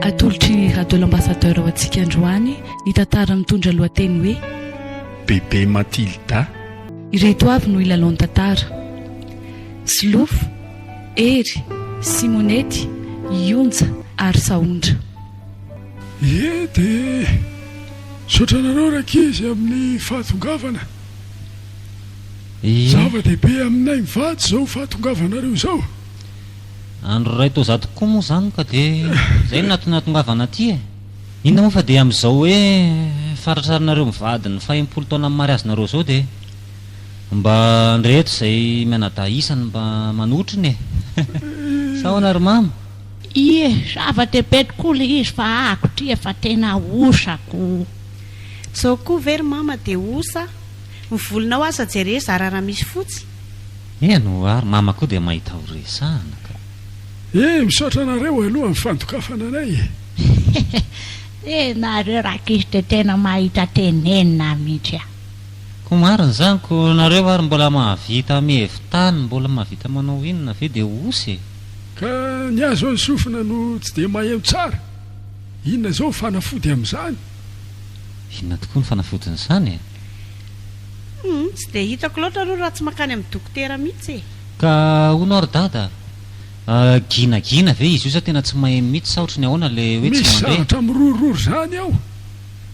atolotry radio l'ambassadeur ao antsika androany ny tantara mitondra lohateny hoe bebe Matilda. Ireto avy no ilalao tantara: Silofo, Ery, Simonety, Ionja ary Saondra. De sotranareo rakizy amin'ny fahatongavana. Zava-dehibe aminay mivady zao fahatongavanareo zao. Andro ray toa za tokoa moa zany ka dia zay natonatongavana aty e. Inona moa fa dia amin'izao hoe faratrarinareo mivady ny 40 taona amin'ny mariazinareo zao dia mba ndreto izay mianada isany mba manotriny e. Sahoana ry mama? Ie, zava-dehibe tokoa le izy fa akotry efa tena osako. Zao koa very mama dia osa mivolinao asa jere zarara misy fotsy. No ary mama koa dia mahita ho resahana ka. Misaotra anareo aloha amin'ny fandokafana anay. Nareo rakizy dia tena mahita tenenina mihitsy a. Koa marina zany ko nareo ary mbola mahavita mihevitany, mbola mahavita manao inona ve dia osy. Ka ny azo ny sofina no tsy dia maheno tsara. Inona zao fanafody amin'izany? Inona tokoa ny fanafodin'izany e? Tsy dia hitako loatra aloha raha tsy makany amin'ny dokotera mihitsy e. Ka hono ary dada, ginagina ve izy io sa tena tsy mahay mihitsy sa ohatrany ahoana le hoe tsy misy mandeha? zavatra mirorororo zany ao.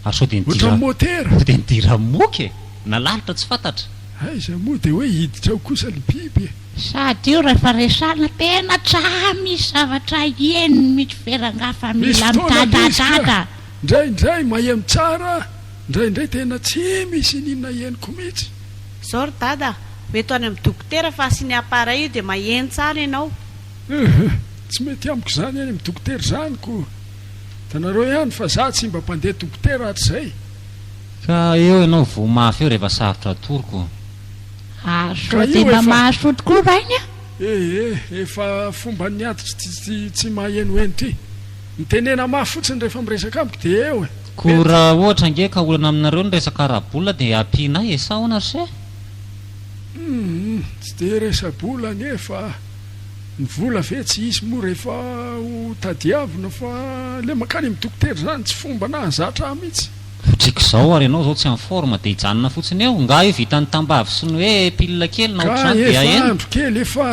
Ary sao dia Ohatran'ny motera. dia nidira moka e, nalalitra tsy fantatra. Aiza moa dia hoe hiditra ao kosa ny biby e. Sady io rehefa resana tena tsa misy zavatra eniny mihitsy verangafa mila mitadadada. Indraindray maheno tsara, indraindray tena tsy misy ninona henoko mihitsy. Zao ry dada, mety any amin'ny dokotera fa asiny appareil io dia maheno tsara ianao. Tsy mety amiko zany any amin'ny dokotera zany ko. Tanareo ihany fa za tsy mba mpandeha dokotera hatrizay. Ka eo ianao vo mafy eo rehefa sarotra atoroko. Sao dia mba mahasoa tokoa rainy a. Efa fomba ny atitra tsy mahenoheno ty. Mitenena mafy fotsiny rehefa miresaka amiko dia eo e. Ko raha ohatra nge ka olana aminareo ny resaka arabola dia ampianay e, sa ahoana ry se? Tsy dia resa-bola nefa ny vola ve tsy isy moa rehefa ho tadiavina fa le makany amin'ny dokotera zany tsy fomba nahazatra mihitsy. Fotriko izao ary ianao zao tsy amin'ny forma dia hijanona fotsiny eo. Nga io vitany tambavy sy ny hoe pilina kely na ohatrany dia efa andro kely efa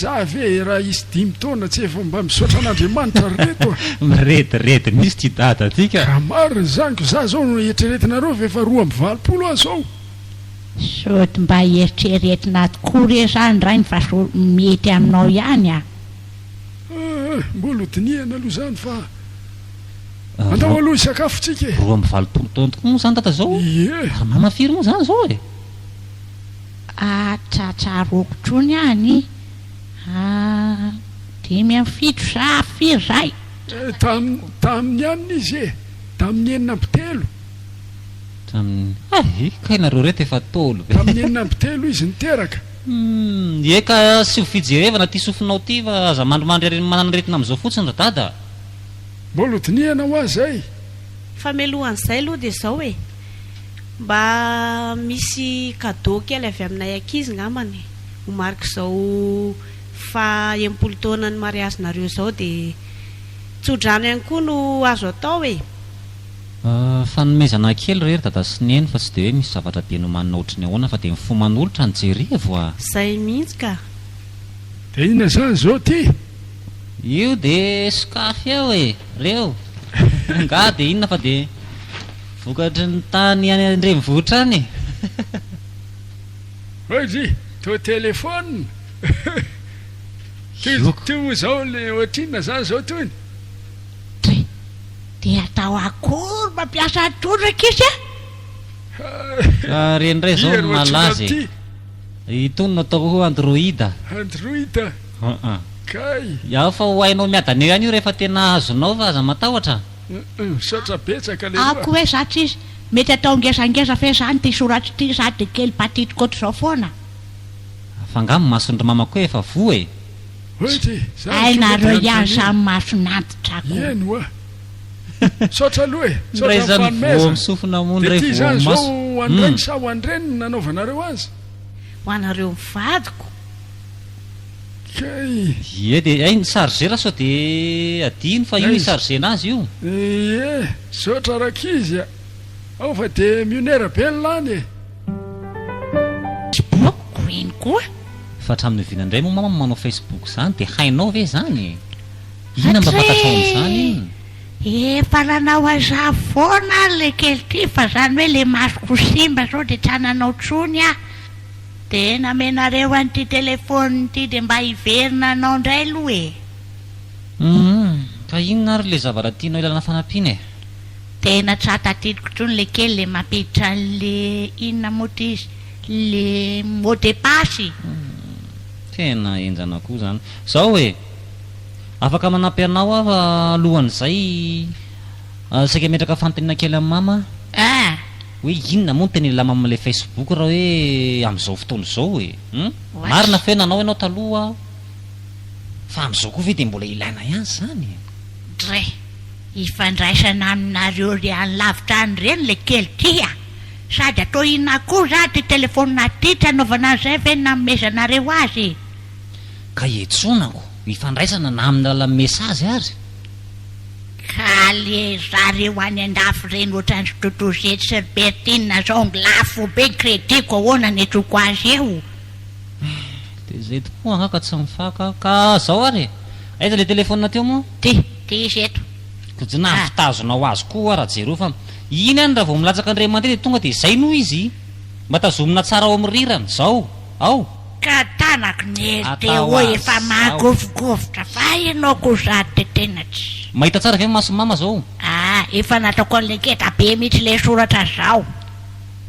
za ve raha isy 5 taona tsy efa mba misaotra an'Andriamanitra reto. Miretirety misy ty dada atika. Ka marina zany ko za zao no eritreretinareo fa efa 2 aho zao. Sody mba eritreretina tokoa re zany rainy fa so mety aminao ihany a. Mbola hodiniana aloha zany fa andao aloha isakafotsika e. 20 taona tokoa moa zany tata zao. Ary mama firy moa zany zao e. Tsatsaroko trony any. 5 sa 4 zay. Tamin'ny anina izy e. Tamin'ny 9 ka inareo reto efa tolo be. Tamin'ny 9 izy niteraka. Eka sy ho fijerevana ty sofinao ty fa aza mandromandry mananaretina amin'izao fotsiny ry dada. Mbola hodiniana ho azy zay. Famelohan'izay aloha dia zao e, mba misy cadeau kely avy aminay ankizy ngamany ho marika izao fa 80 taona ny mariazinareo zao dia tsodrano ihany koa no azo atao e. Fanomezana kely rery dada sy neny fa tsy dia hoe misy zavatra be nomanina ohatrany ahoana fa dia mifomanolotra ny jerevo a. Zay mihitsy ka. Dia inona zany zao ty? Io dia sokafy eo e, reo. Nga dia inona fa dia vokatry ny tany any Andrenivohitra any. Ohatry, to telefona. To zao le ohatrinona zany zao toy. Dia atao akory mampiasa atoraka izy a. Renindray zao malazy itony natao ho androida. Androida? Kay. Iaho fa ho hainao miadana eo ihany io rehefa tena azonao fa aza matahotra. Saotra betsaka le. Ako hoe satria izy mety atao ngezangeza fe zany ty soratry ty sady kely patitiko ohatr'izao foana. Fa ngamy masondry mama koa efa vo e. Ohatry. Nareo ihany samy masonantitra ko. Eno a. Saotra aloha e. Ray zany vo misofina moa ndray vo zany maso. zao andreny sa ho andreny nanaovanareo azy? Ho anareo mivadiko. kay Ie dia ay sargera sao dia adiny fa io isargena azy io. sotra rak'izy a ao fa dia mionera be ny lany e. Facebook iny koa Fa hatramin'ny vinandray moa mama manao Facebook zany dia hainao ve zany? Inona mba fantatrao amin'izany iny? efa nanao aza foana le kely ty fa zany hoe le masoko simba zao dia trananao trony a dia namenareo an'ity telefôny ity dia mba hiverina anao indray aloha e. Ka inona ary le zavatra tianao ilana fanampiana e? Tena tsy atatidiko trony le kely le mampiditra le inona moty izy le mot de passe. Tena enjana koa zany. Zao hoe afaka manampy anao aho alohan'izay saika metraka fanontaniana kely amin'ny mama hoe inona moa no tena ilama amin'ilay Facebook raha hoe amin'izao fotoana izao e. Marina fe nanao ianao taloha fa amin'izao koa ve dia mbola ilaina ihany zany. Dre hifandraisana aminareo ry any lavitra any reny le kely tia sady atao ina koa za ty telefônina ty tsy anaovana an'izay ve namezanareo azy. Ka etsonako hifandraisana na amin'ny alalan'ny mesazy ary. Ka le zareo any andafy reny ohatran'ny totozety sy Bertina zao lafo be krediko ahoana ny etroko azy eo. Dia zay tokoa angaka tsy mifaka ka zao ary aiza le telefônina teo moa? Ty izy eto. Tsy nahavitazonao azy koa raha jereo fa iny any raha vao milatsaka andray mandeha dia tonga dia izay noho izy mba tazomina tsara ao amin'ny rirany zao ao. Ka tanako nery teo hoe efa mahagofogofotra fa ianao koa zady dia tena tsy mahita tsara ve maso mama zao? Efa nataoko an'le keta be mihitsy le soratra zao.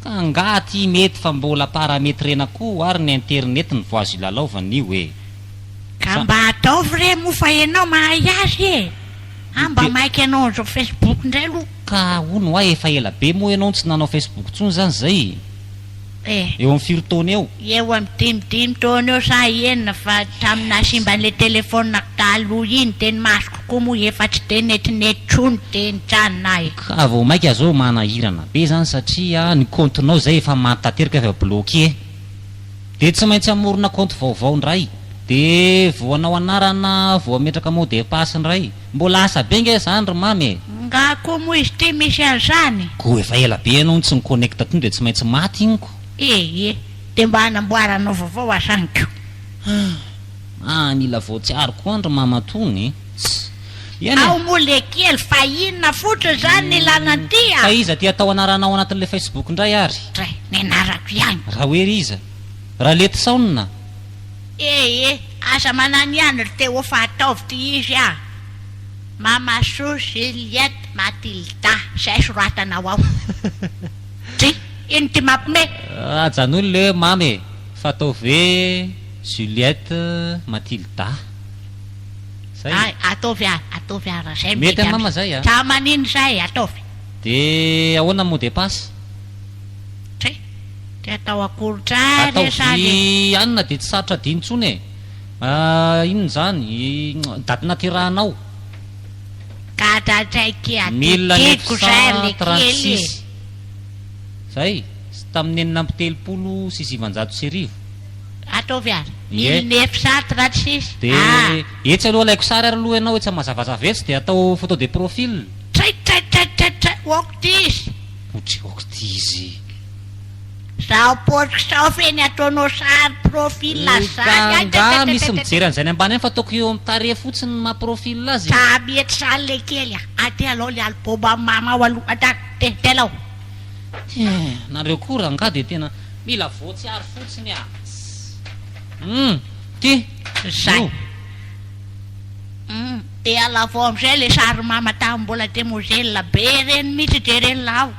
Ka angaty mety fa mbola parametrena koa ary ny internet ny voazy ilalaovan'io e. Ka mba ataovy re moa fa ianao mahay azy e. Mba maiky ianao an'izao Facebook indray aloha. Ka hono aho efa ela be moa ianao tsy nanao Facebook tsony zany zay. Eo amin'ny 4 taona eo. Eo amin'ny 5 taona eo sa enina fa tamina simban'le telefônina taloha iny teny masoko koa moa efa tsy de netinety trony teny tranonay. Ka vao maika zao manahirana be zany satria ny comptenao zay efa mantanteraka efa bloqué e. Dia tsy maintsy amorona compte vaovao ndray. Dia vao anao anarana vao ametraka mot de passe ndray mbola asa be nge zany ry mamy. Nga koa moa izy ty misy an'izany. Koa efa ela be ianao tsy miconnecta tony dia tsy maintsy maty iny ko. Dia mba hanamboaranao vaovao asaniko. Mila voatsiaro koa andro mama tony. Ao moa le kely fa inona fotsiny zany ilana ty Fa iza ty atao anaranao anatin'le Facebook indray ary? Dray ny anarako ihany. Raha hoe iza? Raha lety saonina? Asa manano ihany ry teo fa ataovy ty izy a. Mama Sou Juliette Matilda zay soratanao ao. Ty ino ty mampime? Janony le mamy fa atao ve Juliette Matilda. Ataovy ara zay mety amin'ny mama zay a. Sa manino zay ataovy. Dia ahoana mot de passe? Dia atao akory tsara ataovy anina dia tsy sarotra adiny ntsony e. Inona zany daty naterahanao? Ka dradraiky atitiko zay le kely. Zay tamin'ny 1976. Ataovy ary 1936. Dia etsy aloha alaiko sary ary aloha ianao etsy mazavazava etsy dia atao photo de profil. Oktizy oktizy zao potriko sao feny ataonao sary profil zany. Nga misy mijery an'izay ny ambany any fa ataoko eo amin'ny tare fotsiny mahaprofil azy. Sa mety sany le kely aty alao le album mama ao aloha telao. Nareo koa raha nga dia tena mila voatsiaro fotsiny a. Ty zay dia alavo amin'izay le sary mama tamin'ny mbola demoiselle be reny mihitsy de reny lao.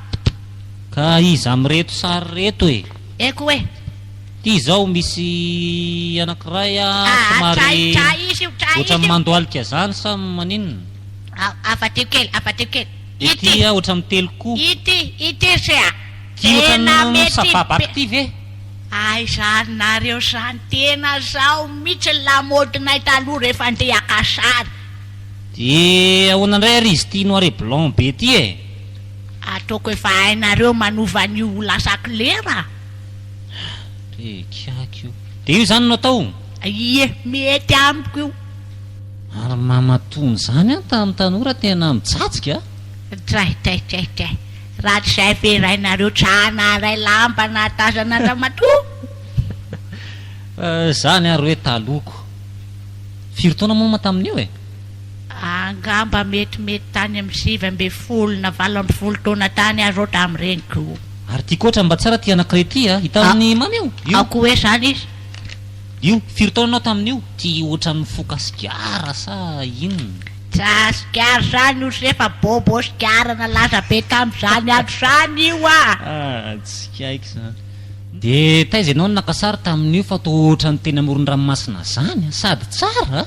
Ka iza mireto sary reto e? Eko hoe ty zao misy anankiray somary ohatran'ny mandoalika zany sa maninona? Afateo kely ity ohatran'ny teloko. Ity se ty ohatran'ny sababaky ty ve? Ay zany nareo zany tena zao mihitsy lamodinay taloha rehefa andeha akasary. Dia ahoana indray ary izy ty noir et blanc be ty e? Ataoko efa hainareo manova an'io lasa klera. Kiako. Dia io zany no atao? Ie, mety amiko io. Ary mamatony zany a tamin'ny tanora tena mitsatsika. Tray. Raha tsy izay ferainareo trahana ray lamba na tazana ramatoa. Zany ary hoe taloko. Firy taona moa tamin'io e? Angamba mety tany amin'ny 7 na 8 taona tany azo tamin'ny reniko. Ary tia koatra mba tsara tia anankiray ty a hitan'ny mamy io. Ako hoe zany izy. Io firy taona anao tamin'io? Tia ohatran'ny foka sigara sa inona? Tsa sigara zany io rehefa bobo sigara nalaza be tamin'izany andro zany io a. Tsy haiko zany. De taiza ianao nakasary tamin'io fa to ohatran'ny teny amoron-dranomasina zany sady tsara.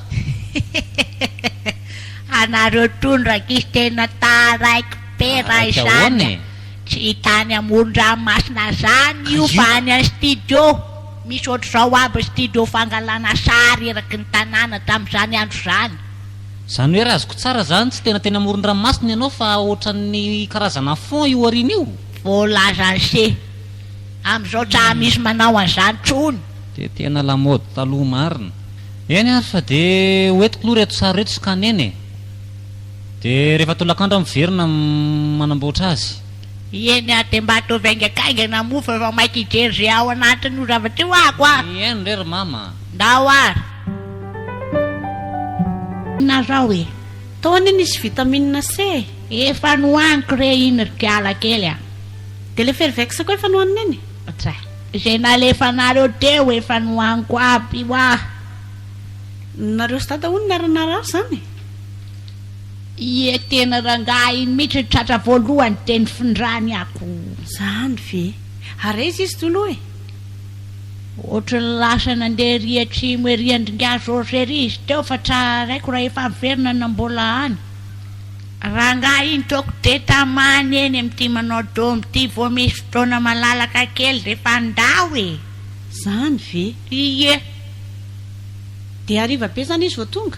Anareo tondrak'izy tena taraiky be raha izany. Tsy hitany amoron-dranomasina zany io fa any amin'ny studio. Misy ohatr'izao aby studio fangalana sary eraky ny tanàna tamin'izany andro zany. Zany hoe raha azoko tsara zany tsy tena amoron-dranomasina ianao fa ohatran'ny karazana fond io aoriana io. Voalaza se. Amin'izao tsa misy manao an'izany tsony. De tena lamaody taloha marina. Eny ary fa de hoentiko aloha reto sary reto scaneny. De rehefa tolakandro miverina manamboatra azy. Eny de mba atao vaingaikaingana mofo efa maiky hijery zay ao anatiny io zavatra io ako a. Eny rery mama. Ndao ary. Na zao e. Taonany nisy vitamine C. Efa nohaniko re iny rikiala kely a. De le fervex koa efa nohaniny eny. Tsa. Zay nalefanareo teo efa nohaniko aby io a. Nareo sy dada hono naranara zany. Ie tena rangahy iny mihitsy tratra voalohany teny findrany ako. Zany ve. Ary izy toloha e. Ohatry ny lasa nandeha riatrimo eriandringazo rosery izy teo fa tra raiko raha efa miverina na mbola any. Rangahy iny toko de tamany eny amin'ity manao domy ty vo misy fotoana malalaka kely rehefa andao e. Zany ve. Ie. De ariva be zany izy vao tonga.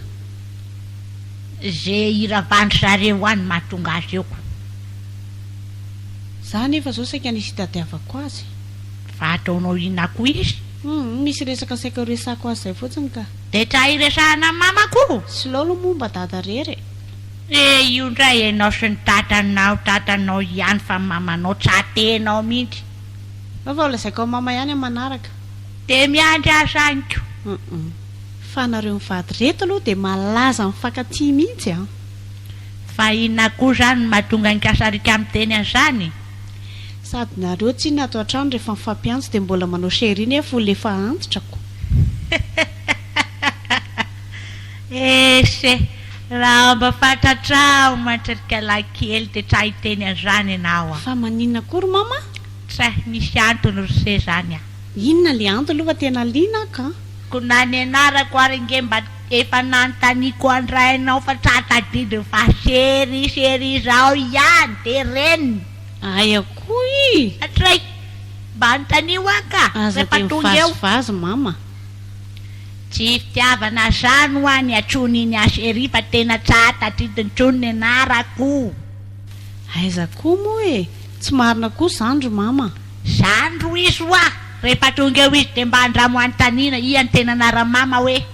Zay iravandry zareo any mahatonga azy eo. Zany efa zao saika nisy tadiavako azy. Fa ataonao inako izy. Misy resaka saika resako azy zay fotsiny ka. De tra iresahana mamako. Sy lolo momba dada rery. Io ndray ianao sy ny tatanao ihany fa mamanao tsatenao mihitsy. Fa lazaiko mama ihany manaraka. De miandry asaniko. Fa nareo mivady reto aloha de malaza mifankatia mihitsy a. Fa inako zany mahatonga ny kasarika amin'ny teny an'izany. Sady nareo tsy natao an-trano rehefa mifampiantso de mbola manao chéri nefa lefa antotrako. Ese raha mba fantatrao matrarika lakely de tra hiteny an'izany ianao a. Fa maninona kory mama? Tra misy antony rose zany a. Inona le antony aloha tena liana ka? Na ny anarako ary nge mba efa nanontaniako andrainao fa tratadidiny fa sery zao ihany de reny. Ay akoy. Atray mba antanio aka. Aza de mivazivazy mama. Tsy fitiavana zany ho any atsony iny asery fa tena tratadidiny tsony ny anarako. Aiza koa moa e. Tsy marina koa zandro mama. Zandro izy hoa. Rehefa tonga eo izy de mba andramo antanina iany tena naramama hoe.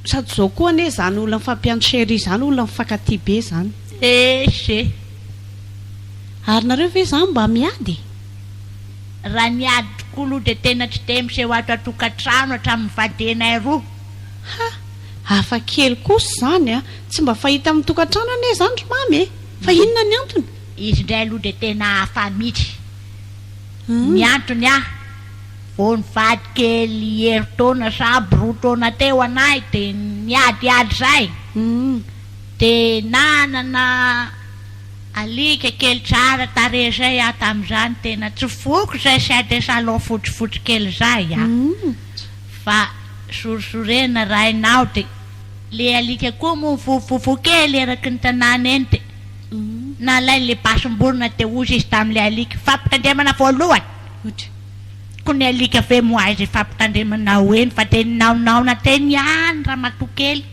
Sady zao koa ane zany olona mifampiantso chéri zany olona mifankatia be zany. Ese. Ary nareo ve zany mba miady? Raha niady tokoa aloha de tena tsy de miseho ato atokantrano hatramin'ny vadenay roa. Hafa kely kosa zany a. Tsy mba fahita amin'ny tokantrano ane zany ry mamy e. Fa inona ny antony? Izy indray aloha de tena hafa mihitsy. Ny antony a. Vao nivady kely heritaona sady roa taona teo anay de niadiady zay. De nanana alika kely tsara tare zay a tamin'izany tena tsy foko zay sady salon fotsifotsy kely zay a. Fa sorisorena rainao de le alika koa moa fofofo kely eraky ny tanàna eny de nalay le pasim-borona te ozy izy tamin'le alika fampitandremana voalohany. Ko ny alika ve moa izy fampitandremana hoeny fa de naonaona teny ihany raha matokely.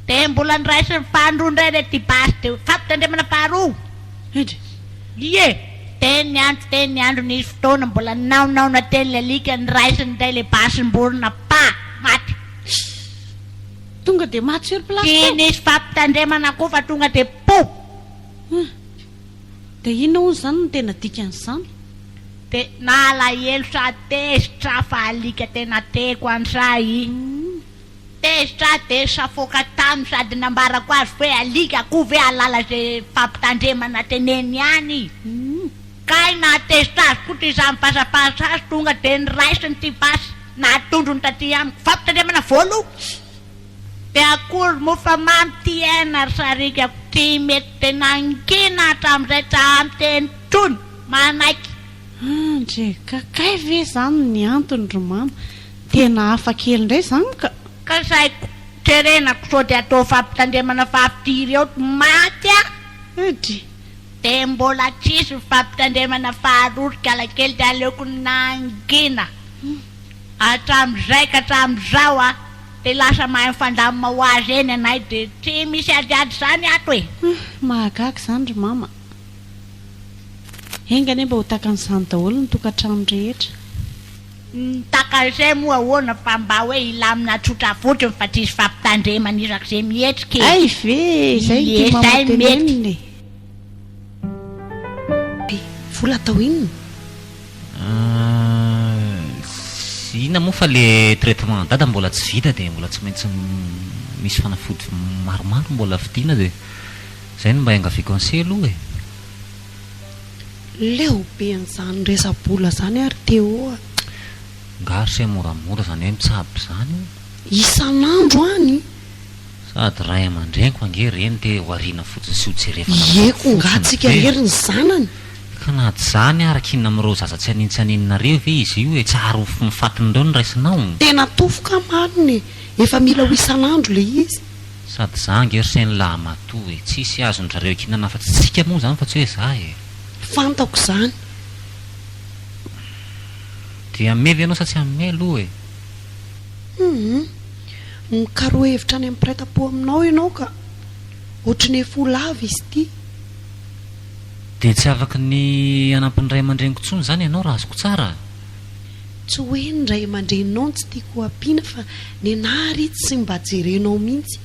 De mbola niraisiny fahandroa ndray re ty basy de fampitandremana faharoa. Ie teny andro nisy fotoana mbola naonaona teny le alika niraisiny ndray le pasim-borona tonga dia matsiro plasy Dia nisy fampitandremana koa fa tonga dia pop. dia inona hono izany no tena dikan'izany Dia nalahelo sa tesitra fa alika tena teko an'izay. Tesitra dia safoka taminy sady nambarako azy hoe alika koa ve alala izay fampitandremana teneny ihany. Kay natesitra azy koa ty izany pasapasa azy tonga dia niraisiny ty pasy natondrony taty amiko fampitandremana volo. Dia akory moa fa mamy ty aina ry sarikako ty mety tena angina hatramin'izay tsy amiteny trony manaiky. Andreka kay ve izany ny antony ry mama tena hafa kely indray izany ka Ka saiko terenako sao dia atao fampitandremana fahafiry eo maty a. Edy Dia mbola tsisy fampitandremana faharory ka alakely dia aleoko nangina. Hatramin'izay ka hatramin'izao a dia lasa mahay mifandamina ho azy eny anay dia tsy misy adiady izany ato e. mahagaga izany ry mama engany mba ho takan'izany daholo ny tokantrano rehetra Takazay moa ahoana fa mba hoe ilamina tsotra fotsiny fa tsisy fampitandremana izak'izay mihetrika e. ay ve izay ty Yes, mama ay, mety. teneniny vola atao inona Inona moa fa le traitement dada mbola tsy vita dia mbola tsy maintsy misy fanafody maromaro mbola vidiana dia izay no mba engaviako an'se aloha e. leo be an'izany resa-bola izany ary teo Ngary se moramora izany hoe mitsabo izany isan'andro any sady ray aman-dreniko ange reny dia hoariana fotsiny sy ho jerevana eko ngatsika hery ny zanany ka na tsy izany araka inona amin'ireo zaza tsy anintsyaninareo ve izy io e tsara ho mifatin'ireo ny raisinao tena tofoka mariny efa mila ho isan'andro le izy sady za ngery se ny lahamatoa e tsisy azony zareo kinana fa tsy tsika moa izany fa tsy hoe za e fantako izany dia amevy ianao sa tsy amey aloha e mikaroa hevitra any amin'ny piraita-po aminao ianao ka ohatrany efa ho lava izy ity dia tsy afaka ny anampiny ray aman-dreniko tsony izany ianao raha azoko tsara tsy hoe ny ray aman-dreninao ny tsy tiako ampiana fa ny anary tsy mba jerenao mihitsy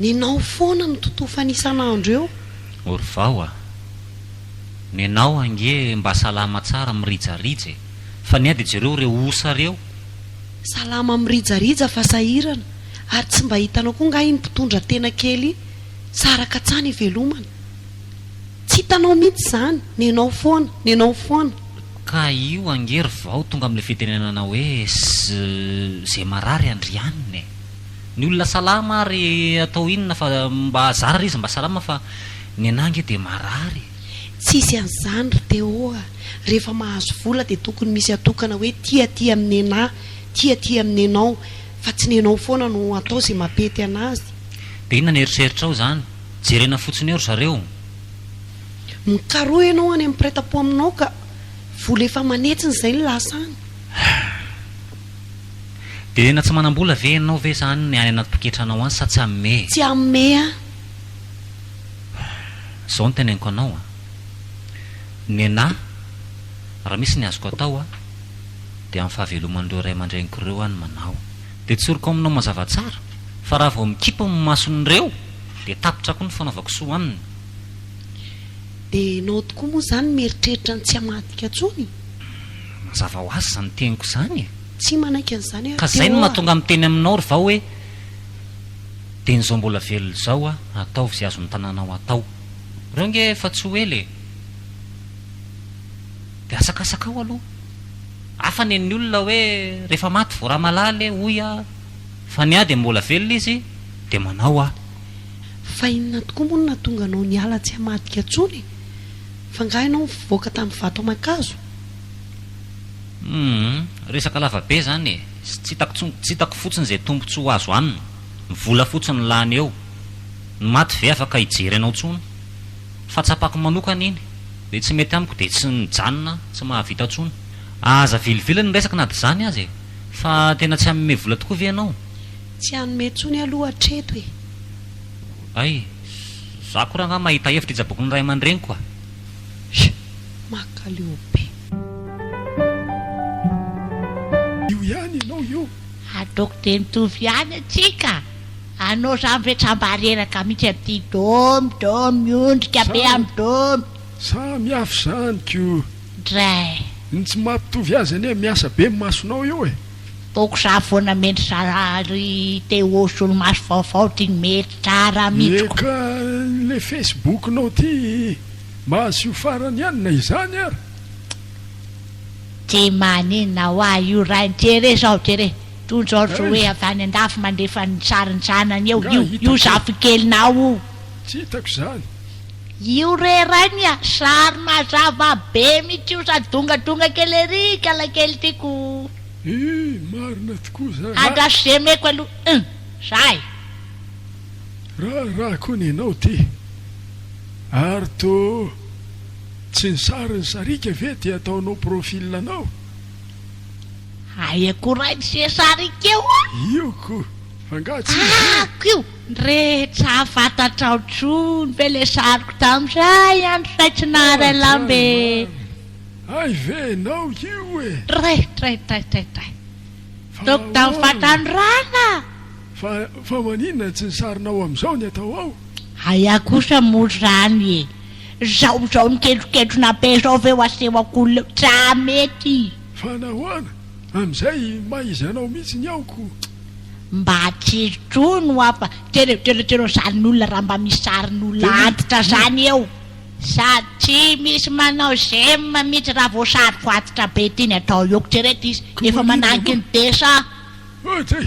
ny anao foana ny totofany isan'andro eo ory vao a ny anao ange mba salama tsara mirijarija fa ny a dia jereo reo osa reo salama mirijarija fa sahirana ary tsy mba hitanao koa nga iny mpitondra tena kely tsara ka tsany ivelomana tsy hitanao mihitsy izany ny anao foana ka io angery vao tonga amin'ilay fitenenana hoe zay marary andrianiny ny olona salama ary atao inona fa mba zara izy mba salama fa ny anangy dia marary tsisy an'izany ry teo rehefa mahazo vola dia tokony misy atokana hoe tia amin'ny anahy tia amin'ny anao fa tsy ny anao foana no atao izay mampety anazy dia inona ny eritreritra ao izany jerena fotsiny eo ry zareo mikaroa ianao any amin'ny piraita-po aminao ka vola efa manetsiny izay ny lasany dia na tsy manam-bola ve ianao ve izany ny any anaty poketranao any sa tsy amey tsy amey izao no teneniko anao ny anahy raha misy ny azoko atao dia amin'ny fahaveloman'ireo ray aman-dreniko ireo any manao dia tsoriko aminao mazava tsara fa raha vao mikipa ny mason'ireo dia tapitra koa ny fanaovako soa aminy dia nao tokoa moa izany mieritreritra ny tsy hamadika tsony mazava ho azy izany teniko izany tsy manaiky an'izany ka izay no mahatonga miteny aminao ry vao hoe dia nyizao mbola velona izao ataovy izay azo ny tanànao atao reo nge fa tsy ho ely dia asakasaka ao aloha afa ny ny olona hoe rehefa maty vo raha malaly hoy fa ny dia mbola velona izy dia manao fa inona tokoa moa no natonga anao ny ala tsy hamadika tsony fa nga ianao mivoaka tamin'ny vato aman-kazo resaka lavabe izany tsy hitako fotsiny izay tombotsy ho azo aminy mivola fotsiny lany eo ny maty ve afaka hijery anao tsony fa tsapako manokana iny dia tsy mety amiko dia tsy mijanona tsy mahavita tsony aza vilivily ny resaka na dy izany azy fa tena tsy amime vola tokoa ve ianao tsy hanome tsony aloha hatreto ay za koa raha nga mahita hevitra hijaboko ny ray aman-dreniko makaleo be io ihany ianao io Ataoko dia mitovy ihany atsika anao zany vetsambareraka mihitsy am'ty dom miondrika be amin'ny dom samy hafa zany ko dray ny tsy mampitovy azy anie miasa be masonao eo e toko za foana mendry zary te osolo maso vaovao ty mety tsara mihitsy eka le facebooknao ty mahazo io farany ihany na izany ary tsy maninona ho a io rainy tere zao tere tonjao so hoe avy any andafy mandefa ny sariny zanany eo io zafikelinao tsy hitako zany io re rainy a sary mazava be mihitsy io sady dongadonga kely ery kalakely tiako marina tokoa zany andraso ze meko aloha zay raha koa ny ianao ty ary to tsy ny sariny sarika ve ty ataonao profilanao aia korainy se sarikeo a io ko fangatsy ako io rehetra fatatrao tsony ve le sariko tam'izay andro saitsinary alambe ay venao io e tray toko tamin'ny fatandràna fa maninona tsy ny sarinao am'izao ny atao ao aia kosa mory zany e zao niketroketrona be zao ve ho asehako tsa mety fa nahoana am'izay maizy anao mihitsy ny aoko mba tsy trono apa tereo sarin'olona raha mba misy sarin'olona antitra zany eo sady tsy misy manao zema mihitsy raha voasariko antitra be ty ny atao eoko tserety izy efa mananky ny desa otsy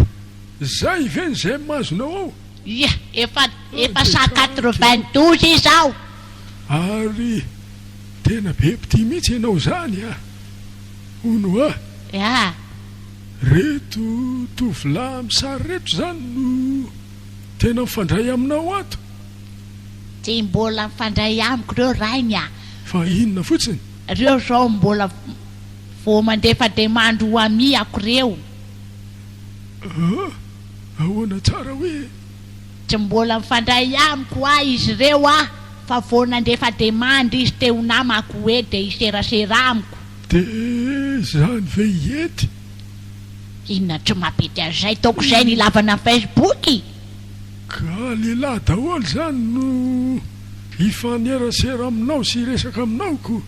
zay ve ny zema azonao ao ia efa 192 izao ary tena be pity mihitsy ianao zany a ono a ia reto tovolahy amin'ny sary reto zany no tena mifandray aminao ato tsy mbola mifandray amiko reo rainy a fa inona fotsiny reo zao mbola vo mandefa demandro ho amiako reo ahoana tsara hoe tsy mbola mifandray amiko a izy reo a fa vo nandefa demandry izy teo namako hoe de iserasera amiko de zany ve iety inona tsy mapety azay toko zay ny lavana Facebook ka lehilahy daholo zany no ifanerasera aminao sy resaka aminao ko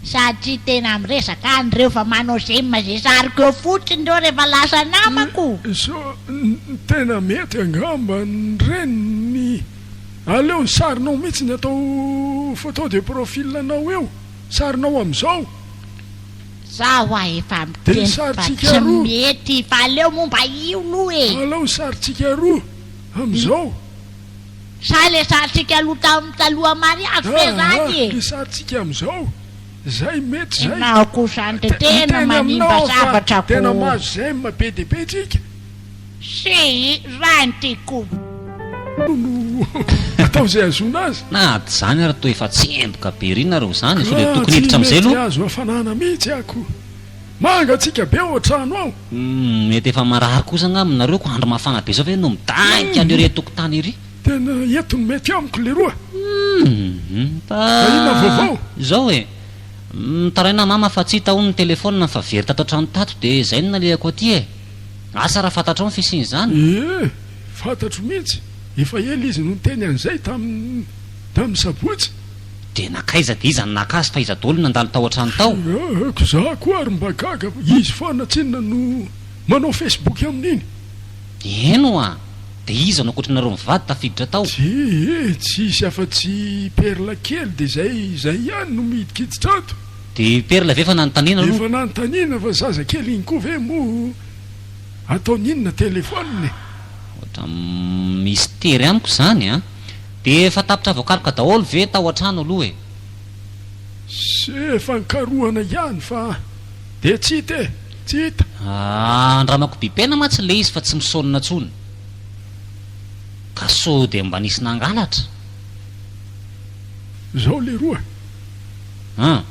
sady tsy tena miresaka any reo fa manao zema zay sariko eo fotsiny reo rehefa lasa namako so tena mety angamba ny reniny aleo ny sarinao mihitsy ny atao photo de profilanao eo sarinao am'izao zaho a efa miteny fa tsy mety fa aleo momba io lo e aleo ny saritsika roa am'izao sa le saritsika aloha taloha mariazy fe zany e le saritsika am'izao zay mety zay nao kosany de tena manimba zavatra ko tena mahazo zay mabe dehibe tsika si rany tiako no atao zay azona azy na ady zany raha to efa tsy emboka be ry nareo zany so le tokony hiditra am'izay aloha azo hafanana mihitsy ako mangatsika be ao an-trano ao mety efa marary kosa ngaminareo ko andro mafana be zao ve no midanika an'io re tokotany iry tena entony mety amiko le roa ina vaovao zao e mitaraina mama fa tsy hita ny telefona fa very tato an-trano tato de zay no nalehako aty e asa raha fantatrao ny fisiny zany fantatro mihitsy efa ela izy no nteny an'izay tamin'ny sabotsy de nakaiza de iza ny nakazy fa iza dolo nandalo tao an-trano tao ko za koa ary mba gaga izy foana tsinona no manao Facebook amin'iny eno a de iza no akoatranareo mivady tafiditra tao tsy isy afa-tsy perla kely de zay ihany no midikiditra ato de perla ve efa nanontaniana aloha efa nanontaniana fa zaza kely iny koa ve mo ataoninona telefoniny ohatra mistery amiko zany a de efa tapitra voakaroka daholo ve tao an-trano aloha e sy efa nkarohana ihany fa de tsy hita e tsy hita andramako bibena ma tsy le izy fa tsy misaonina tsony ka so de mba nisy nangalatra zao le roa a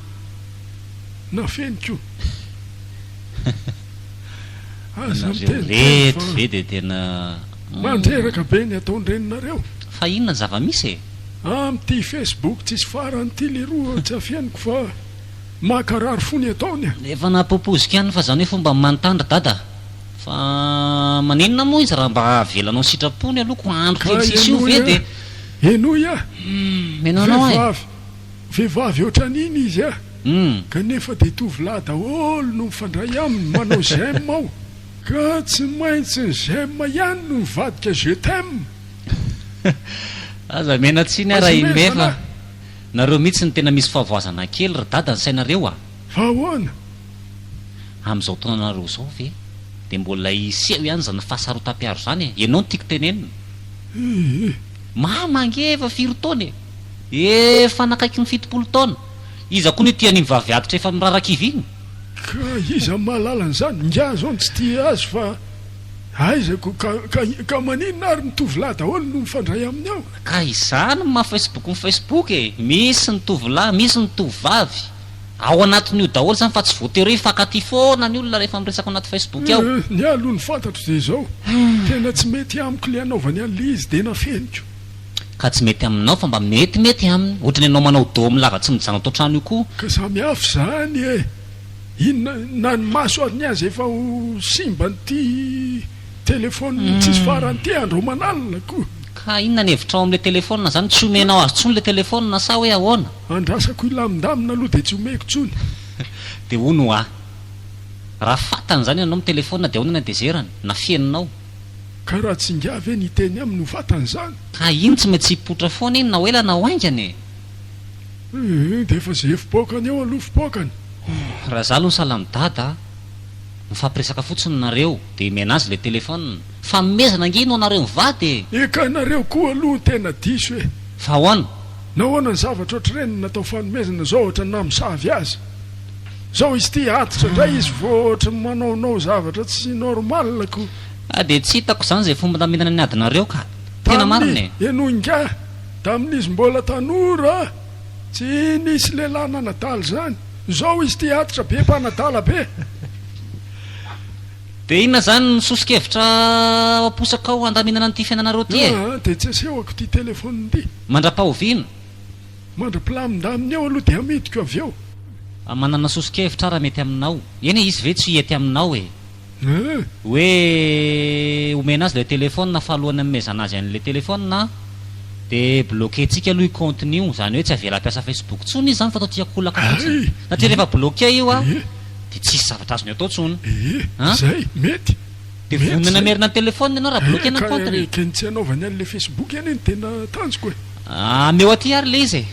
nafeniko reto ve de tena mandreraka be ny ataondreninareo fa inona ny zava-misy e am'ty Facebook tsisy farany ty le roa tsy afianiko fa makarary fony ataony efa napopozika ihany fa zany hoe fomba manontandra dada fa maninona moa izy raha mba avelanao sitrapony alohako andro kely sisy io ve dia enoy a menonao e vehivavy ohatran'iny izy a kanefa dia tovolahy daholo no mifandray aminy manao gem ao ka tsy maintsy ny gem ihany no mivadika je t'aime aza mena tsiny a raha imefa nareo mihitsy ny tena misy fahavoazana kely ry dada ny sainareo a fa ahoana amin'izao taonanareo zao ve dia mbola iseho ihany zany fahasarotam-piaro zany e ianao no tiako tenenina mamangefa firy taona efa nakaiky ny 70 taona izy akoa ny tiany mivavy atitra efa mirarakivy iny ka iza mahalalan'izany nga zao ny tsy tia azy fa aizako ka maninona ary ny tovolahy daholo no mifandray aminy ao ka izany mahafacebook ny facebook e misy ny tovolahy misy ny tovavy ao anatin'io daholo zany fa tsy voatery hifankaty foana ny olona rehefa miresaka anaty facebook ao ny aloha ny fantatro zay zao tena tsy mety amiko le anaovany an'le izy dia nafeniko ka tsy mety aminao fa mba mety aminy ohatrany ianao manao do milava tsy mijano atao trano io koa ka samy hafa zany e inona na ny maso ariny azy efa ho simba nyty telefony tsisy farany ty andro manalina koa ka inona ny hevitra ao amin'le telefona zany tsy omenao azy tsony le telefona sa hoe ahoana andrasako ilamindamina aloha dia tsy omeko tsony dia ono a raha fatany zany ianao amin'ny telefona dia ahoana na dezerany na fianinao ka raha tsy ngavy e niteny aminy ho vatany zany ka iny tsy maintsy hipotra foana iny na hoela na hoaingany dia efa zay fipoakany eo aloha fipoakany raha za aloha ny salamidada mifampiresaka fotsiny nareo dia mena azy le telefona fa memezana ngino anareo mivady eka nareo koa aloha tena diso e fa ahoana nahoana ny zavatra ohatrareny natao fanomezana zao ohatra na misavy azy zao izy ty atitra indray izy vo ohatra manaonao zavatra tsy normalna ko dia tsy hitako zany zay fomba namenana ny adinareo ka tena marina e enoinga tamin'izy mbola tanora tsy nisy lehilahy nanadaly zany zao izy ty atitra be mpanadala be dia inona zany nisosokevitra aposaka ao andaminana n'ity fiainanareo ty e dia tsy asehako ty telefony ty mandra-pahoviana mandra-pilamindaminy eo aloha dia amidiko avy eo manana sosokevitra raha mety aminao eny e izy ve tsy hiety aminao e hoe omena azy le telefona fa alohany amezana azy an'le telefona dia bloquentsika aloha i contenu zany hoe tsy avela ampiasa facebook tsony izy zany fa atao tiakolaka fotsiny satria rehefa bloqué io a dia tsisy zavatra azony atao tsony zay mety dia vonina merina ny telefona ianao raha bloqué na compteny keny tsy anaovany an'le facebook eny eny tena tanjoko e meo aty ary le izy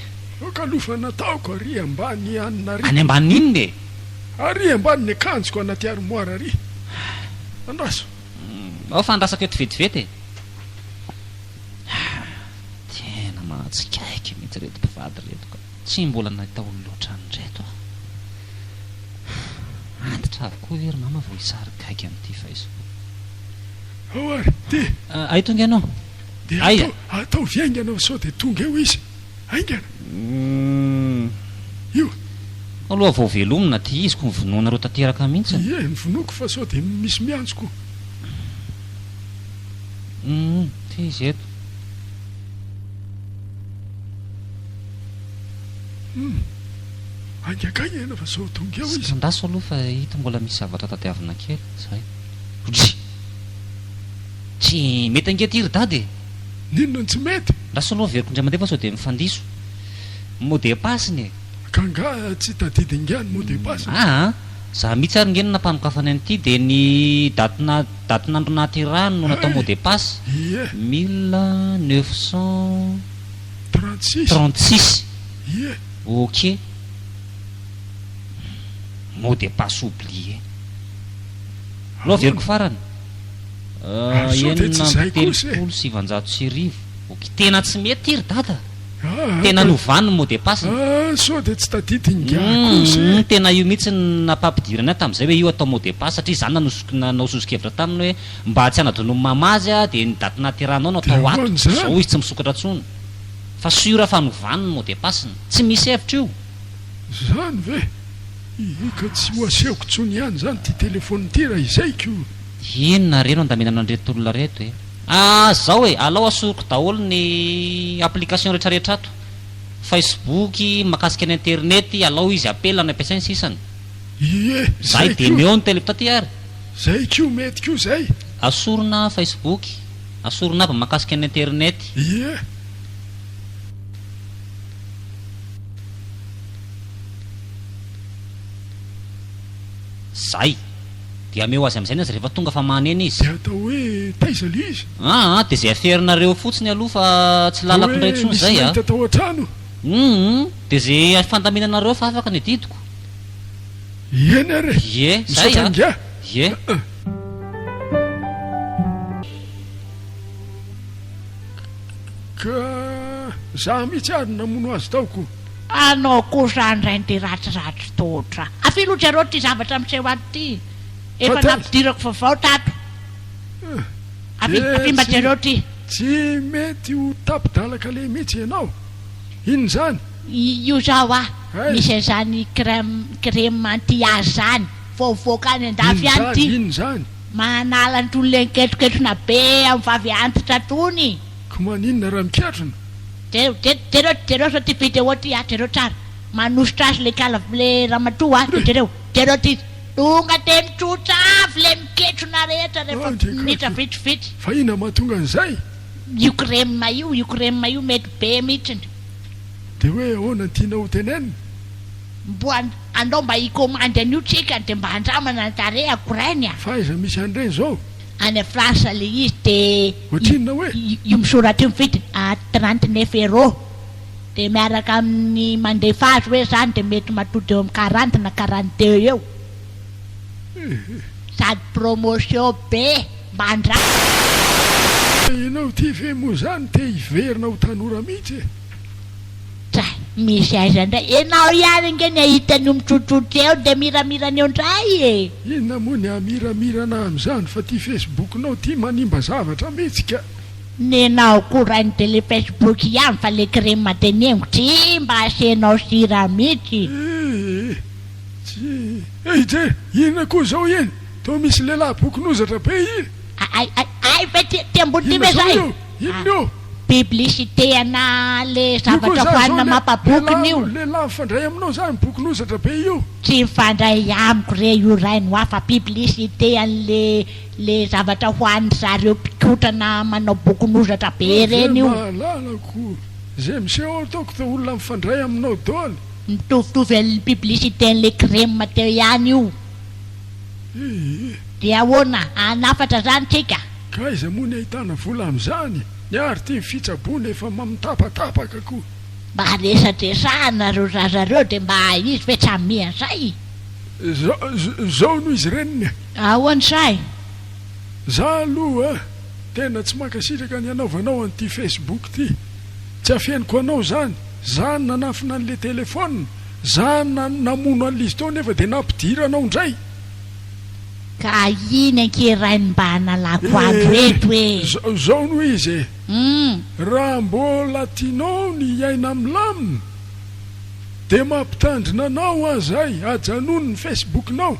e ka alofa nataoko ary ambany anina any ambany iny le ary ambany ny akanjoko anaty armoire ary andraso ao fa andrasaka eto vetivety tena mahatsikaiky mihitsy reto mpivady reto ka tsy mbola natao loatra anyreto antitra avokoa ery mama vo hisarikaiky amin'ity facebook ao ary ty ay tonga ianao dia atao viaingana sao dia tonga eo izy aingana io aloha vao velomina ty izy ko nyvonoanareo tanteraka mihitsy ie nyvonoako fa sao dia misy mianjoko ty izy eto angakagny ena fa sao tonga eo izy andaso aloha fa hita mbola misy zavatra tadiavina kely zay odry tsy mety angety iry dady ninona ny tsy mety ndaso aloha veriko indray mandeha fa sao dia mifandiso mode passiny ka nga tsy tadidingany mode passiny za mihitsy ary ngeny nampanokafany an'ity dia ny datinandro naty rano no natao mot de passe 1936 ie ok mot de passe oublié aloha veriko farany enina telopolo sivanjato sy rivo ok tena tsy mety iry dada tena novany mot de passe sao dia tsy tadidingako tena io mihitsy napampidirana tamin'izay hoe io atao mot de passe satria zany nanao sosokevitra taminy hoe mba tsy anadono mamazy a dia ny daty natyranao no atao ato zao izy tsy misokatra tsony fa sura fa novany ny mot de passe tsy misy hevitra io zany ve ka tsy ho asehoko tsony ihany zany ty telefony ty raha izaiko inona reno andaminana andreto olona reto e zao e alao asoroko daholo ny application rehetrarehetra ato facebook mahakasika ny internet alao izy apela ny ampiasainy sisany ie zay dia meo ny telefona taty ary zay kio mety kio zay asorona Facebook, asorona aby mahakasika ny internet. ie Zay dia ameo azy amin'izay azy rehefa tonga fa manena izy. de atao hoe taizala izy Dia zay aferinareo fotsiny aloha fa tsy lalako indray intsony zay a. misy atao an-trano Dia zay fandaminanareo fa afaka ny didiko. eny are Ie, zay a. misaotranga Ie. ka za mihitsy ary namono azy taoko anao kosa andray ny ratsiratsy totra afilotra reo ty zavatra miseho ato ty efa Fatay. nampidirako vaovao tato afimba jereo ty tsy mety ho tapidalaka le mihitsy ianao ino zany io zao Ay. misy an'izany crème anti-âge zany voavoaka any andafy any ty ino zany manala ny tolo le ketroketrona be amin'ny vavy antitra tony ko maninona raha mikatrona jereo so ty vidéo ty jereo tsara manositra azy le le ramatoa jereo ty tonga te mitsotra avy le miketrona rehetra rehefa minitra vitsivitsy fa ina mahatonga an'izay io crème io mety be mihitsiny de hoe ahoana tiana ho tenenina mbo andao mba hikomandy an'io tsika de mba handramana ny tare akorainy a fa aiza misy an'ireny zao any France le izy de ohatrinona hoe io misoratra io mividiny 39 euros de miaraka amin'ny mandefa azy hoe zany de mety matody eo amin'ny 40 na 42 eo sady promotion be mba andra ianao ty ve moa zany te hiverina ho tanora mihitsy zay misy aiza ndray ianao ihany nge ny ahitan'io mitsotsotry eo de miramirana eo ndray e inona moa ny amiramirana amin'izany fa ty facebooknao ty manimba zavatra mihitsy ka nenao korainy de le Facebook ihany fa le crème tenengo tsy mba asenao sira mihitsy tsy je inona koa zao eny to misy lehilahy bokinozatra be i ay fa ty ambony ty ve zay inona io publicité ana le zavatra hoanina mampabokiny io lehilahy mifandray aminao zany bokinozatra be io tsy mifandray amiko re io rainy ho afa publicité an'le le zavatra hoaniny zareo mpikotrana manao bokinozatra be reny io mahalalako zay miseho ataoko ta olona mifandray aminao daoly mitovitovy amin'ny publicité an'le crème teo ihany io de ahoana anafatra zany tsika ka aiza moa ny ahitana vola amin'izany niary ty fitsabony efa mamitapatapaka koa mba resadresahana reo razareo de mba izy fe tsy amiazay zao noho izy reniny ahoany say za aloha tena tsy mankasitraka ny anaovanao an'ity Facebook ty tsy afianiko anao zany za nanafina an'le telefona za namono an'izy tao nefa de nampidiranao indray ka iny ankerainy mba analako andro eto e zao noho izy raha mbola tianao ny iaina amilamina de mampitandrina anao azay ajanony ny facebooknao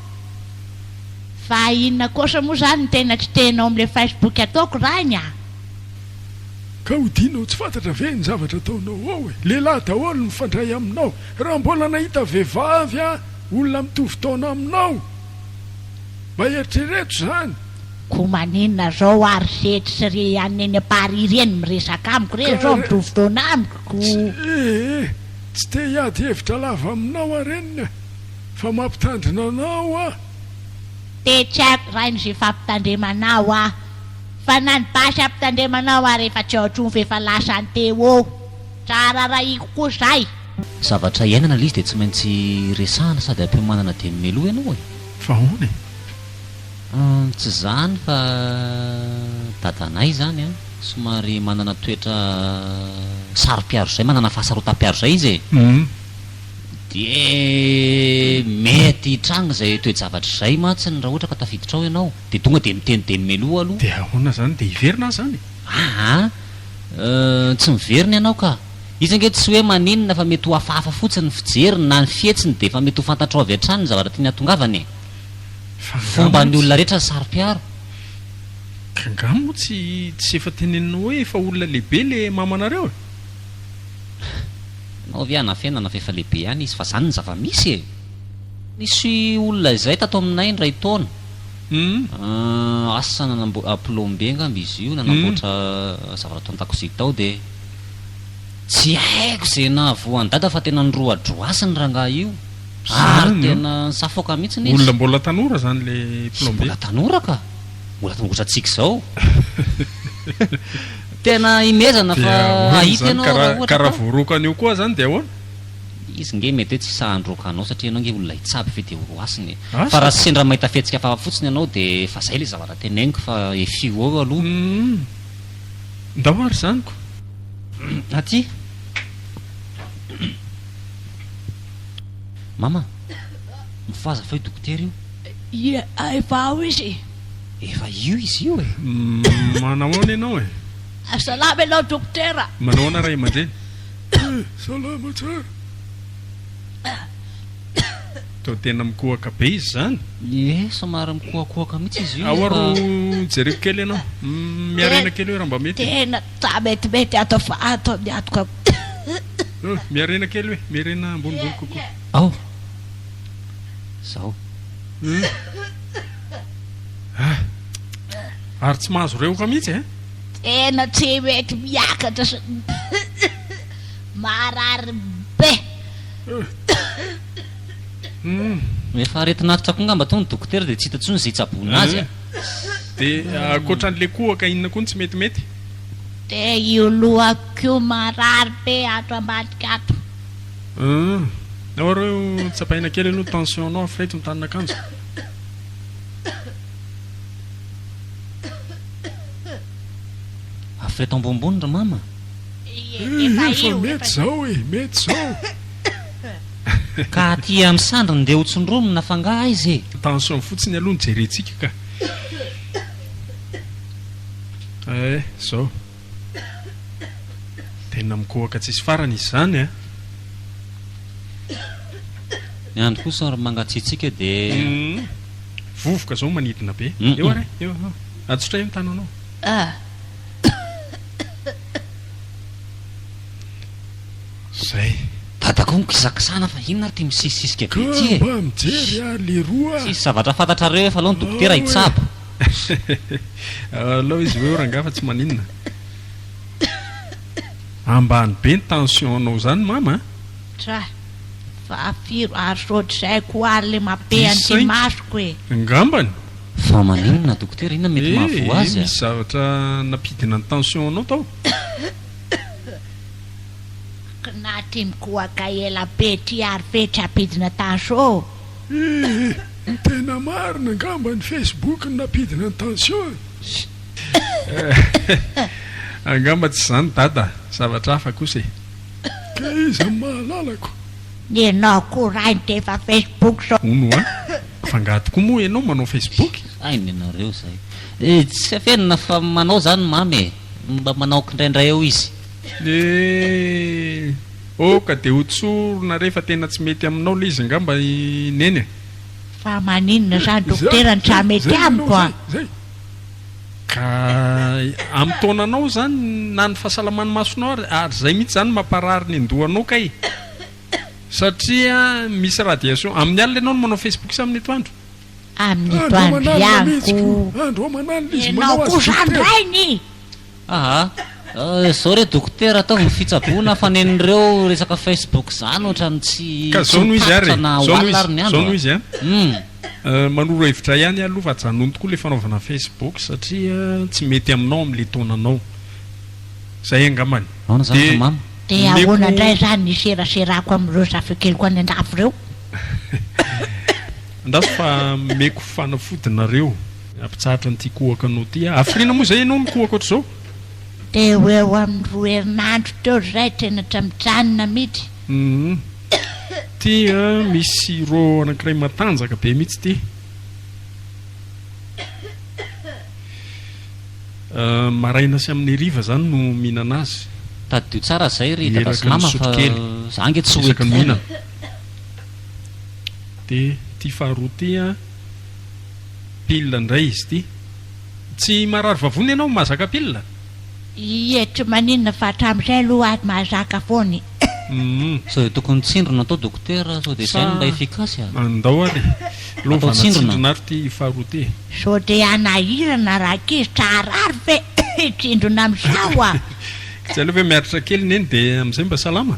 fa inona kosa moa zany ny tena tsy tenao am'le Facebook ataoko rany a ka hodinao tsy fantatra ve ny zavatra ataonao ao e lehilahy daholo mifandray aminao raha mbola nahita vehivavy a olona mitovy taona aminao mba eritrereto zany ko maninona zao ary setry sy re any eny Paris reny miresaka amiko re zao mitovy taona amiko tsy te hiady hevitra lava aminao arenina fa mampitandrina anao a de tsy aiko rainy zay fampitandremanao a fa nany basy ampitandremanao a rehefa tsy aotrony fefa lasany teo eo tsara rahiko koa zay Zavatra iainana le izy dia tsy maintsy resahana sady ampimanana dia mimeloha ianao e. fa hono Tsy zany fa dadanay zany a somary manana toetra saro-piaro zay, manana fahasarotam-piaro zay izy e. De mety hitranga zay toe-javatra zay matsiny raha ohatra ka tafiditra ao ianao de tonga de miteny de mimeloha aloha. de ahoana zany de hiverina zany Tsy miverina ianao ka izy ange tsy hoe maninona fa mety ho hafahafa fotsiny ny fijeriny na ny fietsiny de efa mety ho fantatrao avy hatrany ny zavatra tiany hatongavany. Fomba ny olona rehetra saro-piaro. Ka ngamo tsy efa tenenina hoe efa olona lehibe le mamanareo. Nao viana fiainana fa efa lehibe ihany izy fa zany ny zava-misy e. Nisy olona izay tato aminay indray taona asa plombe ngamby izy io nanamboatra zavatra atao an-takozia tao dia tsy haiko zay nahavoan'ny dada fa tena nyroadroasiny rangaha io ary tena safoka mihitsy olona mbola tanora zany le plombe. Mbola tanora ka mbola tongotra tsika zao tena imezana fa ahita ianao karaha voarokany io koa zany dia ahoana izy nge mety hoe tsy sahandrokanao satria ianao nge olona hitsabo fe dia roasiny fa raha sendra mahita fihetsika fa fotsiny ianao dia fa zay le zavatra tenainiko fa efio ao aloha ndahary zanyko aty mama mifaza fa io dokotera io efa ao izy efa io izy io manahoana ianao salama ianao dokotera manahoana ray aman-dreny salama tsara to tena mikohaka be izy zany somary mikohakohaka mihitsy izy io ao aro jereko kely ianao miarena kely hoe raha mba mety tena ta metimety atao fa atao miatoka miarena kely hoe miarena ambonimbony kokoa ao zao ary tsy mahazo reoka mihitsy tena tsy mety miakatra marary be efa aretinatitra ko ngamba tony dokotera dia tsy hita tsony zay tsabona azy dia akoatran'le kohaka inona koa ny tsy metimety dia io lohako marary be ato ambadika ato ao reo tsapaina kely aloha tension anao afreto mitanina akanjo afreto ambombony ry mama efa mety zao mety zao ka aty amin'ny sandriny dia hotsindromina fangah izy tension fotsiny aloha ny jerentsika ka zao tena mikohaka tsisy farany izy zany ny andro kosa ry mangatsiatsika dia vovoka zao manidina be eo ary eo atsotra eo mitananao zay dadako nikizakisana fa inona ary ty misisisika be ty mba mijery le roa sisy zavatra fantatrareo efa aloha ny dokotera hitsabo alao izy hoe rangaha fa tsy maninona ambany be ny tension anao zany mama tra fa firo ary sotrizay ko ary le mabeany ty masoko ngambany fa maninona dokotera inona mety mahavo azy misy zavatra napidina ny tension anao tao na ty mikohaka ela be ty ary fetra apidina tension tena marina ngamba ny Facebook napidina ny tension angamba tsy zany dada zavatra hafa kosa ka izy mahalalako ianao korainy te efa Facebook zao ono fangato koa moa ianao manao Facebook ainy ianareo zay tsy afenina fa manao zany mamy mba manao kindraindray eo izy ka dia hotsorona rehefa tena tsy mety aminao le izy ngamba neny fa maninona zany dokotera ny tra mety amiko zay ka amin'ny taonanao zany na ny fahasalamany masonao ary zay mihitsy zany mamparary ny andohanao kay satria misy radiation amin'ny alina ianao no manao Facebook sy amin'ny etoandro amin'ny etoandro ianko andro manano izy ianao ko zany rainy zao re dokotera atao ny fitsaboana fanenireo resaka Facebook zany ohatrany tsy ka zao noho izy ary zao noho izy manoro hevitra ihany aloha fa janony tokoa le fanaovana Facebook satria tsy mety aminao amin'le taonanao zay angambany aona zany mama dia ahoana indray zany ny seraserako amin'ireo zafikeliko any andafo reo andaso fa meko fanafodinareo ampitsahatra nyty kohaka anao ty afrina moa zay ianao mikohaka ohatr'izao dia ho eo amin'ny roa herinandro teo zay tena tramijanona mihitsy ty misy ro anankiray matanjaka be mihitsy ty maraina sy amin'ny riva zany no mihinana azy tadio tsara zay ry dada sy mama fa zange tsy hoeky hoeky mihinana dia ty faharoa ty pile indray izy ty tsy marary vavony ianao mahazaka pile etry maninona fa hatramin'izay aloha azy mahazaka foany sao dia tokony tsindrona atao dokotera sao dia izay no mba efikasy a andao ary Atao tsindrona. lovanatsindrona ary ty faharote sao dia anahirana raha kizy trarary fe tsindrona amin'izao a tsy aloha hoe miaritra kely neny dia amin'izay mba salama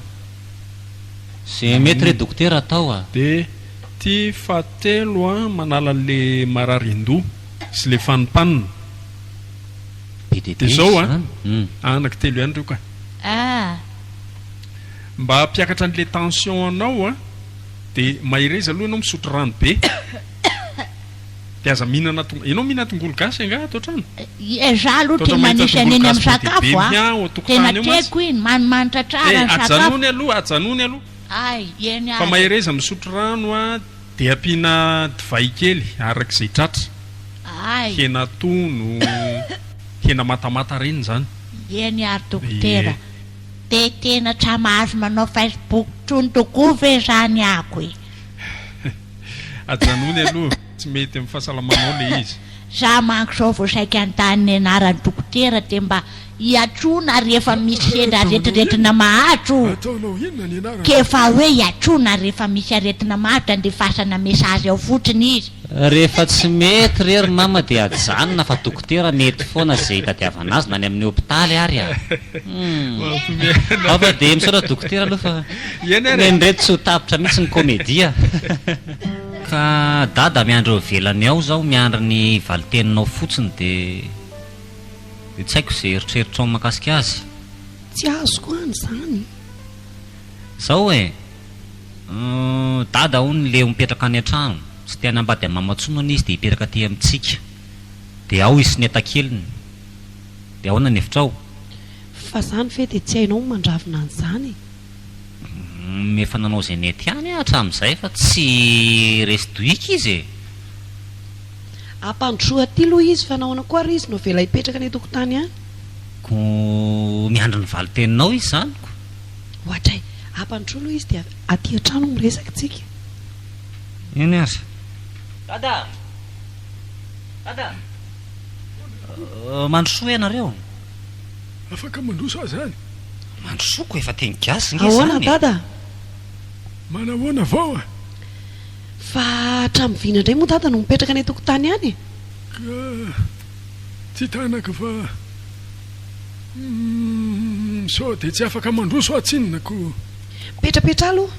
zay mety re dokotera atao a dia ty fahatelo a manala an'le marary-ndoha sy le fanimpanina be dia dia zao a izany. anaky telo ihany reo ka mba hampiakatra an'le tension anao a dia mahireza aloha ianao misotro rano be dia aza mihinana ianao mihinana tongolo gasy anga ato an-trano za aloha tia manisy aneny amin'ny sakafo a tena tiako iny manimanitra tsara ny sakafo ajanony aloha ajanony aloha ay eny fa mahireza misotro rano a dia ampiana divay kely arak'izay tratra ay hena tono hena matamata reny zany eny ary dokotera dia tena tsy mahazo manao Facebook trony tokoa ve zany ako e ajanony aloha tsy mety amin'ny fahasalamanao le izy za manko zao vao saika an-tany anarany dokotera dia mba hiatrona rehefa misy sendra aretiretina mahatro ataonao inona ny anarana kefa hoe hiatrona rehefa misy aretina mahatro andefasana mesazy ao fotsiny izy rehefa tsy mety rery mama dia ajanona fa dokotera mety foana zay hitadiavana azy na ny amin'ny hopitaly ary a afa dia misaotra dokotera aloha fa nendreto tsy ho tapitra mihitsy ny komedia ka dada miandro eo velany ao zaho miandry ny valiteninao fotsiny dia tsy haiko izay eritreritranao mahakasika azy tsy azoko any zany zao hoe dada hony le mipetraka any an-trano tsy tiana ambady mamatsonana izy dia hipetraka aty amintsika dia ao izy sy ny enta-keliny dia ahoana ny hevitrao fa zany ve dia tsy hainao mandravina an'izany mefa nanao izay nety ihany hatramin'izay fa tsy resdoika izy ampandroa aty aloha izy fa nahoana koa ary izy no vela hipetraka ny tokotany any ko miandro ny valiteninao izy zany ko ohatray ampandroa aloha izy dia aty an-trano miresaka tsika eny aza dada mandrosoa ianareo afaka mandroso azy zany mandrosoko efa tengasy nge ahoana zany dada manahoana vao a fa hatramin'vina indray moa dada no mipetraka ny tokotany any ka tsy tanaka fa sao dia tsy afaka mandroso atsinonako petrapetra aloha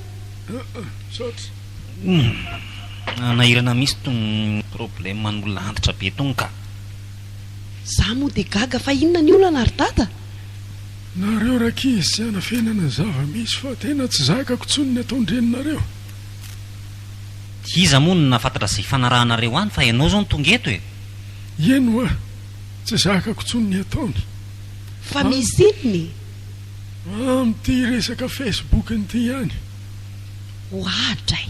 saotra nahirana misy tony problème man'olona antitra be tony ka za moa dia gaga fa inona ny olana ary dada nareo rakizy tsy hanafenana ny zava-misy fa tena tsy zakako tsony ataondreninareo iza moa no nafantatra izay fanarahanareo any fa ianao zao ny tonga eto e eno a tsy zakako tsony ny ataony fa misy inony amin'ity resaka Facebook nyity ihany ohatray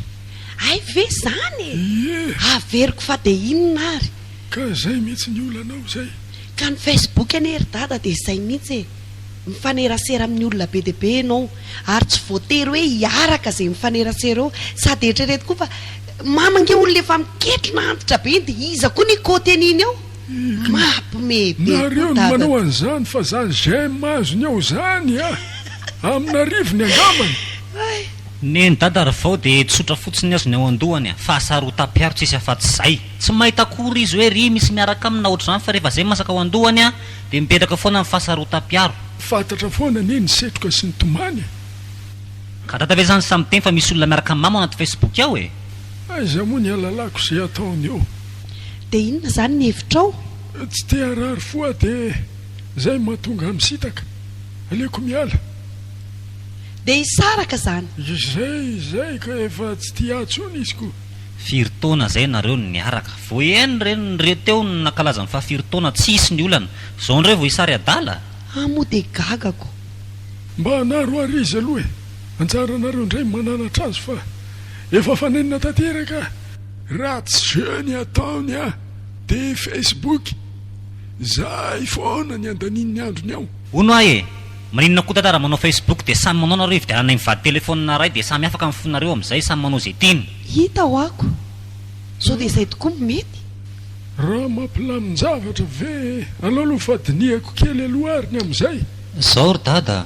ay ve zany ie averiko fa dia inona ary ka zay mihitsy ny olanao zay ka ny Facebook any ery dada dia izay mihitsy e mifanerasera amin'ny olona be dia be ianao ary tsy voatery hoe hiaraka izay mifanerasera eo sady eritrereto koa fa mamange olona efa miketrona antitra be dia iza koa ny koteniny ao mampimebe nareo no manao an'izany fa zany zay mahazony ao zany a aminarivony angambany neny dada ary vao dia tsotra fotsiny azony ao an-dohany a fahasarotam-piaro tsy isy afa-tsy zay tsy mahita akory izy hoe ry misy miaraka amina ohatr' zany fa rehefa zay masaka ao an-dohany a dia mipetraka foana amin'ny fahasarotam-piaro fantatra foana ne ny setroka sy ny tomany ka dada ve zany samy teny fa misy olona miaraka amin'ny mama anaty Facebook ao e aiza moa ny alalako izay ataony eo dia inona zany ny hevitrao tsy te arary foa dia zay mahatonga misitaka aleko miala dia hisaraka zany zay ka efa tsy tiatsony izy ko firy taona zay nareo no niaraka vo eny reny nyreo teo no nakalazany fa firy taona tsy hisy ny olana zao ndreo vao hisary adala moa dia gagako mba hanaro ary izy aloha e anjaranareo indray mananatra azy fa efa fanenina tanteraka raha tsy jeny ataony a dia Facebook zay foana ny andanin'ny androny ao ono ah e maninona koa tantara manao Facebook dia samy manao nareo hividianana mivady telefônina ray dia samy afaka mifonareo amin'izay samy manao zay tiany hita ho ako sao dia izay tokoa mety raha mampilamin-javatra ve aloaloha fa diniako kely aloha ariny amin'izay zao ry dada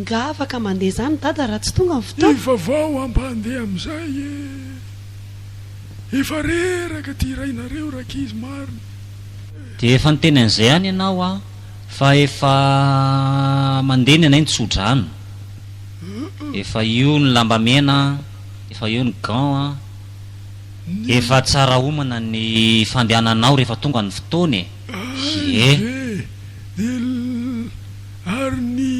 nga afaka mandeha zany dada raha tsy tonga ny fotoana ivavao ampandeha amin'izay efa reraka ty rainareo rakizy marina de efa niteny an'izay any ianao a fa efa mandeha ny anay nitsodrano efa io ny lambamena efa io ny gan a efa tsara omana ny fandehananao rehefa tonga ny fotoana de ary ny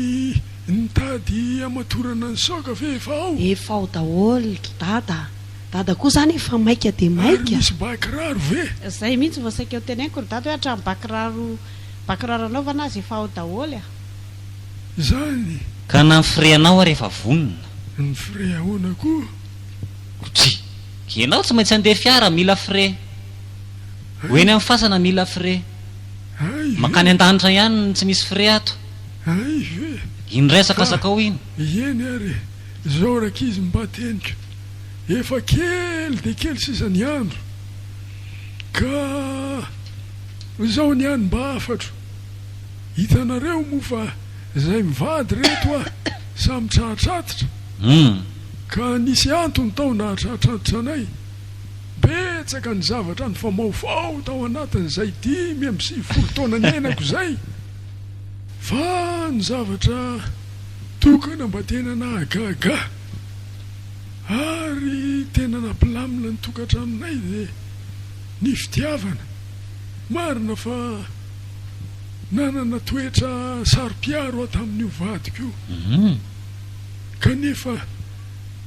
nitady amatorana ny soka ve efa ao daholo dada koa zany efa maika de maika misy bakiraro ve zay mihitsy voasaika eo teneniko ry dada hoe hatramy bakiraro anaovana azy efa ao daholo a zany ka na ny freanao a rehefa vonona ny fre ahoana koa tsy ianao tsy maintsy andeha fiara mila fre hoeny amin'ny fasana mila fre makany an-danitra ihany tsy misy fre ato ay ve iny resakasakao iny eny ary zao rakizy mba tenika efa kely de kely sisany andro ka zao ny any mba afatro hitanareo moa fa zay mivady reto a samy trahatratra ka nisy antony tao na trahatratra anay betsaka ny zavatra ny famaofao tao anatin'izay 5 taona ny ainako zay fa ny zavatra tokana mba tena nahagaga ary tena nampilamina ny tokantranonay de ny fitiavana marina fa nanana toetra sarom-piaro tamin'io vadiko io kanefa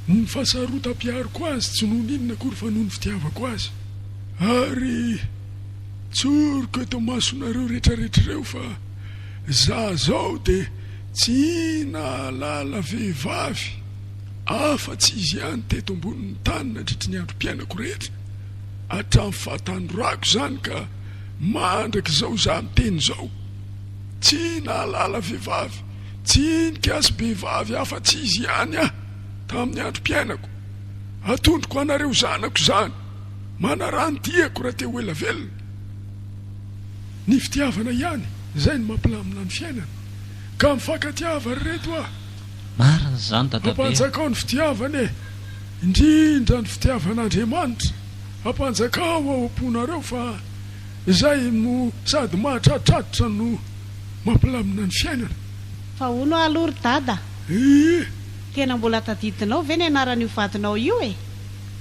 ny fahasarotam-piaroko azy tsy noho ninona kory fa noho ny fitiavako azy ary tsoroko eto masonareo rehetrarehetrareo fa za zao de tsy nalala vehivavy afa-tsy izy ihany teto ambonin'ny tany nadritry ny androm-piainako rehetra hatramin'ny fahatandroako zany ka mandraky zao za miteny zao tsy nalala vehivavy tsy nikasy behivavy afa-tsy izy ihany a tamin'ny androm-piainako atondroko anareo zanako zany manarany tiako raha teo ela velona ny fitiavana ihany zay ny mampilamina ny fiainana ka mifankatiava ry reto a marina zany dadabe ampanjakao ny fitiavana indrindra ny fitiavan'Andriamanitra ampanjakao ao am-ponareo fa zay no sady mahatratratra no mampilamina ny fiainana fa ono alory dada tena mbola tadidinao ve ny anaran'io vadinao io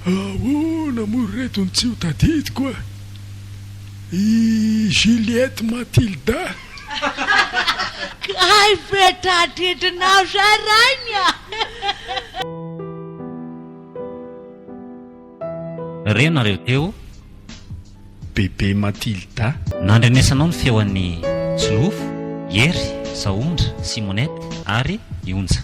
ahoana mory reto ny tsy ho tadidiko a Juliette Matilda ay betadidinao zaranya reo nareo teo bebe Matilda nandrenesanao ny feoan'ny Tsilofo, Hery, Saondra, Simonette ary Ionja.